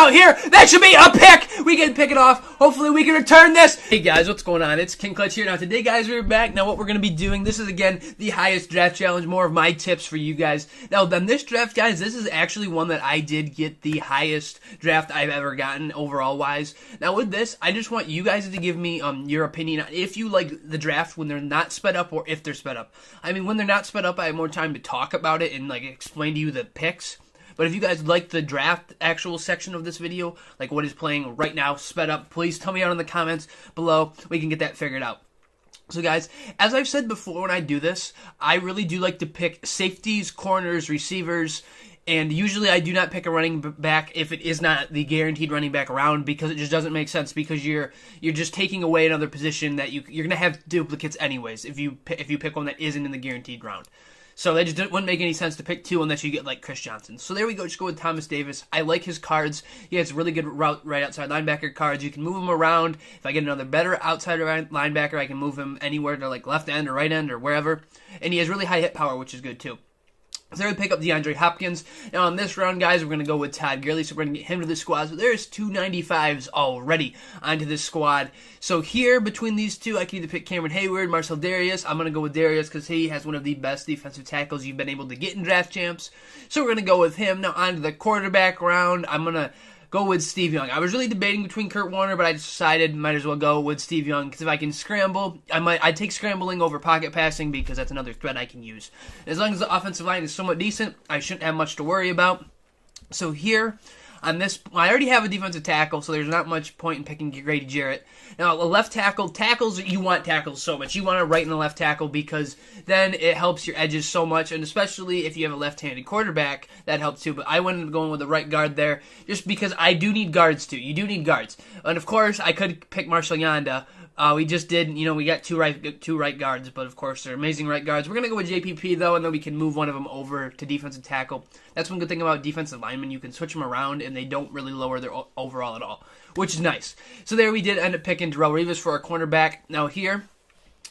out here. That should be a pick. We can pick it off. Hopefully we can return this. Hey guys, what's going on? It's King Clutch here. Now today, guys, we're back. Now what we're going to be doing, this is again the highest draft challenge, more of my tips for you guys. Now then this draft, guys, this is actually one that I did get the highest draft I've ever gotten overall wise. Now with this, I just want you guys to give me your opinion on if you like the draft when they're not sped up or if they're sped up. I mean, when they're not sped up, I have more time to talk about it and like explain to you the picks. But if you guys like the draft actual section of this video, like what is playing right now, sped up, please tell me out in the comments below. We can get that figured out. So guys, as I've said before when I do this, I really do like to pick safeties, corners, receivers, and usually I do not pick a running back if it is not the guaranteed running back round, because it just doesn't make sense, because you're just taking away another position that you're going to have duplicates anyways if you pick one that isn't in the guaranteed round. So that just wouldn't make any sense to pick two unless you get like Chris Johnson. So there we go. Just go with Thomas Davis. I like his cards. He has really good right outside linebacker cards. You can move him around. If I get another better outside linebacker, I can move him anywhere to like left end or right end or wherever. And he has really high hit power, which is good too. So there we pick up DeAndre Hopkins. Now on this round, guys, we're going to go with Todd Gurley. So we're going to get him to the squad. So there's 295s already onto this squad. So here, between these two, I can either pick Cameron Hayward, Marcel Darius. I'm going to go with Darius because he has one of the best defensive tackles you've been able to get in draft champs. So we're going to go with him. Now onto the quarterback round, I'm going to go with Steve Young. I was really debating between Kurt Warner, but I just decided might as well go with Steve Young, because if I can scramble, I'd take scrambling over pocket passing, because that's another threat I can use. As long as the offensive line is somewhat decent, I shouldn't have much to worry about. So here, on this, I already have a defensive tackle, so there's not much point in picking Grady Jarrett. Now, a left tackle, you want tackles so much. You want to right in the left tackle, because then it helps your edges so much, and especially if you have a left-handed quarterback, that helps too. But I went going with the right guard there, just because I do need guards too. You do need guards. And of course, I could pick Marshall Yanda. We just did, we got two right guards, but of course they're amazing right guards. We're going to go with JPP though, and then we can move one of them over to defensive tackle. That's one good thing about defensive linemen. You can switch them around, and they don't really lower their overall at all, which is nice. So there we did end up picking Darrelle Revis for our cornerback. Now here,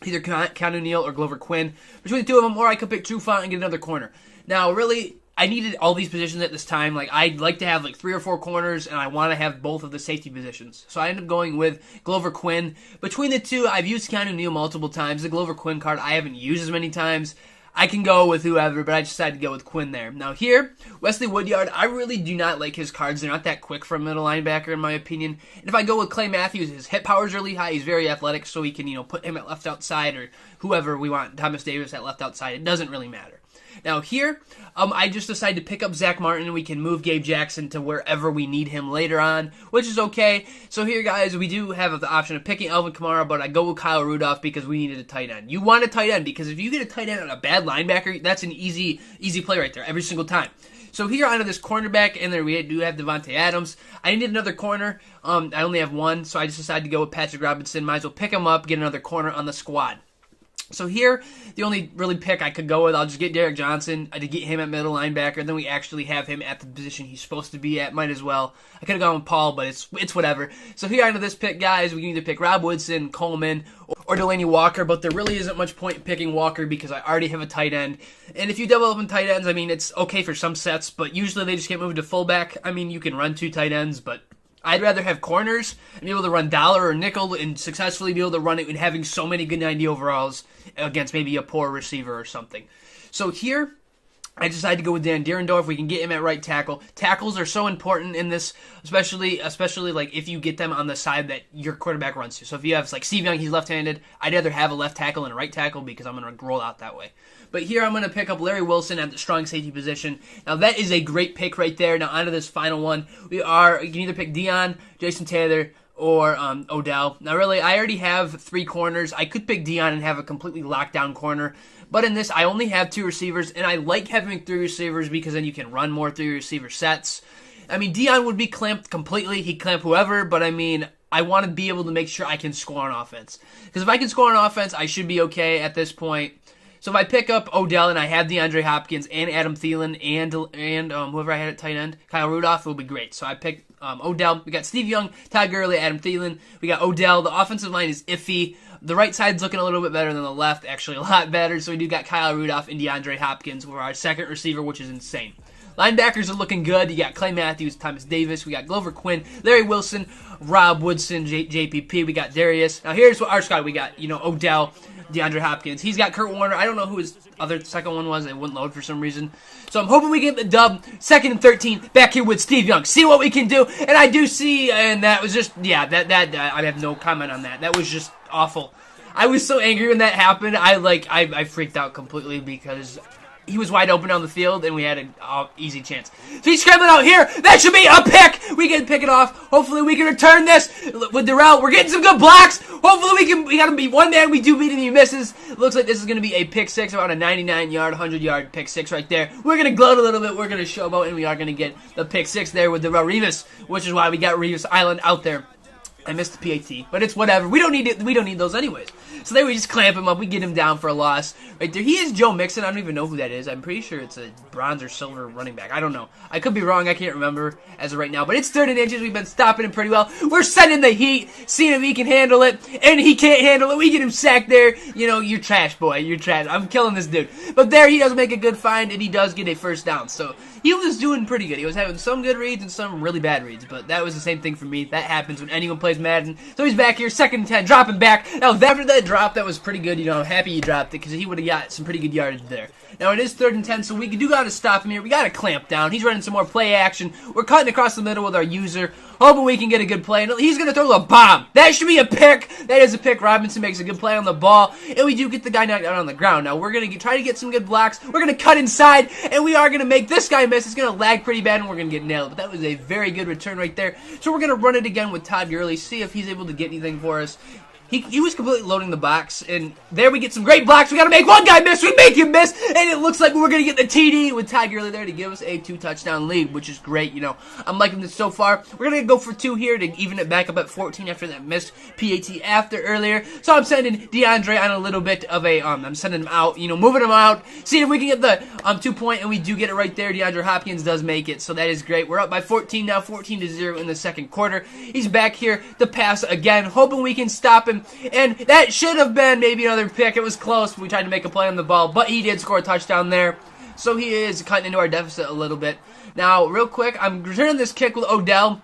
either Keanu Neal or Glover Quinn. Between the two of them, or I could pick Trufant and get another corner. Now really, I needed all these positions at this time. Like, I'd like to have like 3 or 4 corners, and I want to have both of the safety positions. So I ended up going with Glover Quinn. Between the two, I've used Keanu Neal multiple times. The Glover Quinn card I haven't used as many times. I can go with whoever, but I decided to go with Quinn there. Now here, Wesley Woodyard, I really do not like his cards. They're not that quick for a middle linebacker, in my opinion. And if I go with Clay Matthews, his hit power is really high. He's very athletic, so we can, put him at left outside, or whoever we want, Thomas Davis at left outside. It doesn't really matter. Now here, I just decided to pick up Zach Martin, and we can move Gabe Jackson to wherever we need him later on, which is okay. So here, guys, we do have the option of picking Alvin Kamara, but I go with Kyle Rudolph because we needed a tight end. You want a tight end, because if you get a tight end on a bad linebacker, that's an easy play right there every single time. So here onto this cornerback, and there we do have Devontae Adams. I needed another corner. I only have one, so I just decided to go with Patrick Robinson. Might as well pick him up, get another corner on the squad. So here, the only really pick I could go with, I'll just get Derek Johnson to get him at middle linebacker. Then we actually have him at the position he's supposed to be at. Might as well. I could have gone with Paul, but it's whatever. So here onto this pick, guys, we can either pick Rob Woodson, Coleman, or Delaney Walker. But there really isn't much point in picking Walker because I already have a tight end. And if you double up in tight ends, I mean, it's okay for some sets, but usually they just get moved to fullback. I mean, you can run 2 tight ends, but I'd rather have corners and be able to run dollar or nickel and successfully be able to run it and having so many good 90 overalls against maybe a poor receiver or something. So here, I decided to go with Dan Dierendorf. We can get him at right tackle. Tackles are so important in this, especially like if you get them on the side that your quarterback runs to. So if you have like Steve Young, he's left-handed. I'd rather have a left tackle and a right tackle because I'm going to roll out that way. But here I'm going to pick up Larry Wilson at the strong safety position. Now that is a great pick right there. Now onto this final one. You can either pick Dion, Jason Taylor, or Odell. Now really, I already have 3 corners. I could pick Dion and have a completely locked down corner. But in this, I only have 2 receivers, and I like having 3 receivers because then you can run more 3 receiver sets. I mean, Dion would be clamped completely. He'd clamp whoever, but I mean, I want to be able to make sure I can score on offense. Because if I can score on offense, I should be okay at this point. So if I pick up Odell and I have DeAndre Hopkins and Adam Thielen and whoever I had at tight end, Kyle Rudolph, it will be great. So I picked Odell. We got Steve Young, Todd Gurley, Adam Thielen. We got Odell. The offensive line is iffy. The right side's looking a little bit better than the left, actually a lot better. So we do got Kyle Rudolph and DeAndre Hopkins for our second receiver, which is insane. Linebackers are looking good. You got Clay Matthews, Thomas Davis. We got Glover Quinn, Larry Wilson, Rob Woodson, JPP. We got Darius. Now here's what our squad we got. You know, Odell, DeAndre Hopkins. He's got Kurt Warner. I don't know who his second one was. It wouldn't load for some reason. So I'm hoping we get the dub. 2nd and 13 back here with Steve Young. See what we can do. And I do see, and that was just, yeah, I have no comment on that. That was just awful. I was so angry when that happened. I freaked out completely because he was wide open on the field, and we had an easy chance. So he's scrambling out here. That should be a pick. We can pick it off. Hopefully we can return this with Darrell. We're getting some good blocks. Hopefully we got to beat one man. We do beat him. He misses. Looks like this is going to be a pick six, about a 99-yard, 100-yard pick six right there. We're going to gloat a little bit. We're going to showboat, and we are going to get the pick six there with Darrell Revis, which is why we got Revis Island out there. I missed the PAT, but it's whatever. We don't need it. We don't need those anyways. So there we just clamp him up. We get him down for a loss. Right there. He is Joe Mixon. I don't even know who that is. I'm pretty sure it's a bronze or silver running back. I don't know. I could be wrong. I can't remember as of right now. But it's 3rd and inches. We've been stopping him pretty well. We're sending the heat, seeing if he can handle it. And he can't handle it. We get him sacked there. You know, you're trash, boy. You're trash. I'm killing this dude. But there he does make a good find, and he does get a first down. So he was doing pretty good. He was having some good reads and some really bad reads. But that was the same thing for me. That happens when anyone plays Madden. So he's back here, 2nd and 10, dropping back. Now, after that drop, that was pretty good. You know, I'm happy he dropped it because he would have got some pretty good yardage there. Now, it is 3rd and 10, so we do got to stop him here. We got to clamp down. He's running some more play action. We're cutting across the middle with our user, hoping we can get a good play. And he's going to throw the bomb. That should be a pick. That is a pick. Robinson makes a good play on the ball, and we do get the guy knocked out on the ground. Now, we're going to try to get some good blocks. We're going to cut inside, and we are going to make this guy miss. It's going to lag pretty bad, and we're going to get nailed. But that was a very good return right there. So we're going to run it again with Todd Gurley, see if he's able to get anything for us. He was completely loading the box, and there we get some great blocks. We got to make one guy miss. We make him miss, and it looks like we're going to get the TD with Ty Gurley there to give us a 2-touchdown lead, which is great. You know, I'm liking this so far. We're going to go for 2 here to even it back up at 14 after that missed PAT after earlier. So I'm sending DeAndre on a little bit of a, I'm sending him out, you know, moving him out, seeing if we can get the 2-point, and we do get it right there. DeAndre Hopkins does make it, so that is great. We're up by 14 now, 14-0 in the second quarter. He's back here to pass again, hoping we can stop him, and that should have been maybe another pick. It was close. We tried to make a play on the ball, but he did score a touchdown there. So he is cutting into our deficit a little bit. Now, real quick, I'm returning this kick with Odell.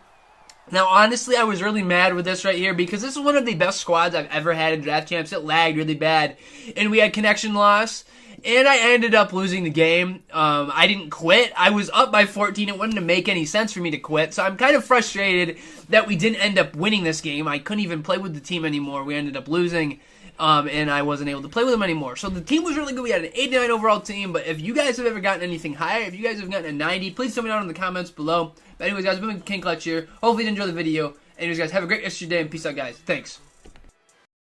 Now, honestly, I was really mad with this right here because this is one of the best squads I've ever had in draft champs. It lagged really bad, and we had connection loss, and I ended up losing the game. I didn't quit. I was up by 14. It wouldn't make any sense for me to quit, so I'm kind of frustrated that we didn't end up winning this game. I couldn't even play with the team anymore. We ended up losing, and I wasn't able to play with them anymore. So the team was really good. We had an 89 overall team, but if you guys have ever gotten anything higher, if you guys have gotten a 90, please tell me down in the comments below. But anyways, guys, I've been King Clutch here. Hopefully you enjoyed the video. Anyways, guys, have a great rest of your day, and peace out, guys. Thanks.